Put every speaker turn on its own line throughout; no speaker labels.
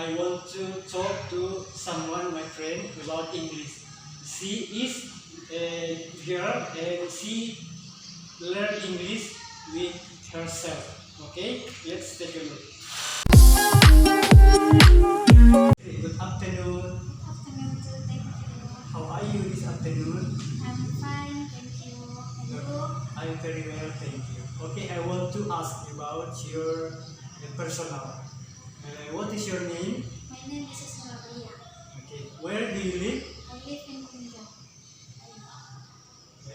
I want to talk to someone, my friend, about English. She is a girl and she learn English with herself. Okay, let's take a look. Good afternoon.
Afternoon too, thank you.
How are you this afternoon?
I'm fine, thank you. And you?
I'm very well, thank you. Okay, I want to ask about your personal. What is your name?
My name is Khusnul.
Okay, where do you live?
I live in Punjab.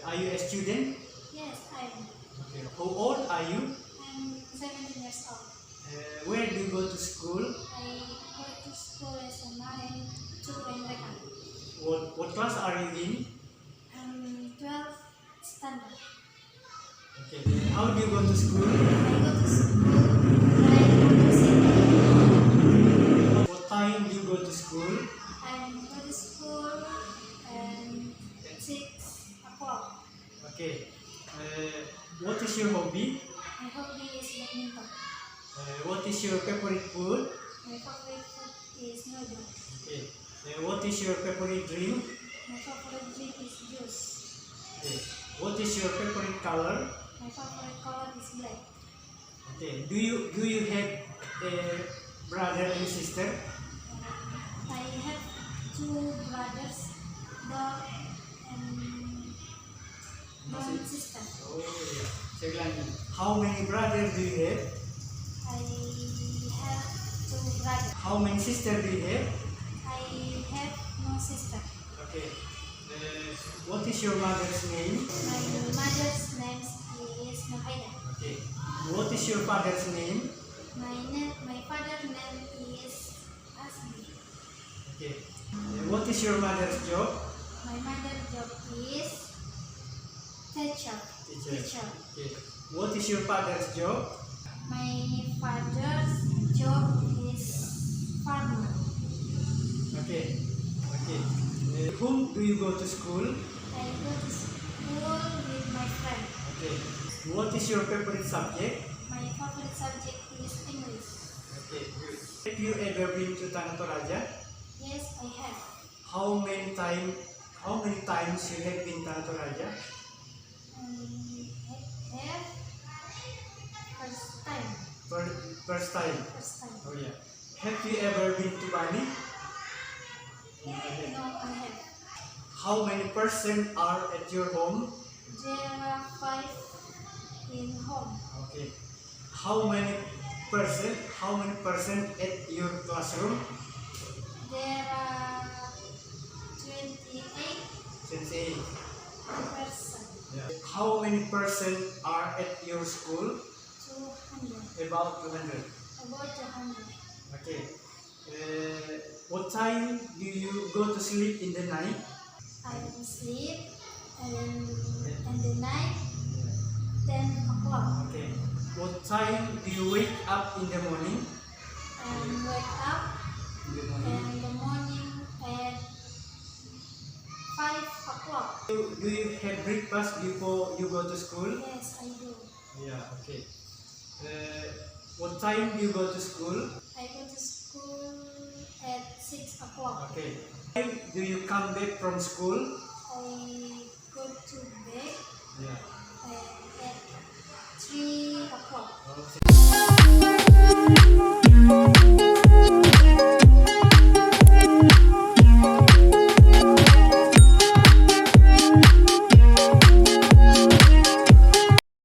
Are you a student?
Yes, I'm.
Okay, how old are you?
I'm 17 years old.
Where do you go to school?
I go to school as a 9 to America.
What class are you in?
I'm 12 standard.
Okay, how do you go to school?
I go to school when I go to city.
What time do you go to school?
I go to school and 6 o'clock.
Okay, what is your hobby?
My hobby is badminton.
What is your favorite food?
My favorite food is noodle.
Okay, what is your favorite drink?
My favorite drink is juice.
Okay, what is your favorite color?
My favorite color is black.
Okay, do you have a brother and sister?
I have 2 brothers, dog, and one sister.
Oh yeah. Saya bilang ni, how many brothers do you have?
I have 2 brothers.
How many sisters do you have?
I have no sister.
Okay. What is your mother's name?
My mother's name is Mahaida.
Okay. What is your father's name?
My father's name is Asmi.
Okay. What is your mother's job?
My mother's job is teacher.
Okay. What is your father's job?
My father's job is farmer.
Okay. Okay. Whom do you go to school?
I go to school with my friend.
Okay. What is your favorite subject?
My favorite subject is English.
Okay. Good. Have you ever been to Tanah Toraja?
Yes, I have.
How many times you have been Tanah Toraja?
I have first time.
First time.
First time.
Oh yeah. Have you ever been to Bali?
No, I have.
How many persons are at your home?
There are 5 in home.
Okay. How many person at your classroom?
There are 28
28.
person.
Yeah. How many persons are at your school?
200.
About 200.
About 200.
Okay. What time do you go to sleep in the night?
I sleep and in the night 10 o'clock.
Okay. What time do you wake up in the morning?
And wake up in the morning at 5 o'clock.
Do you have breakfast before you go to school?
Yes, I do.
Yeah. Okay. What time do you go to school?
I go to school at 6 o'clock.
Okay. Do you come back from school?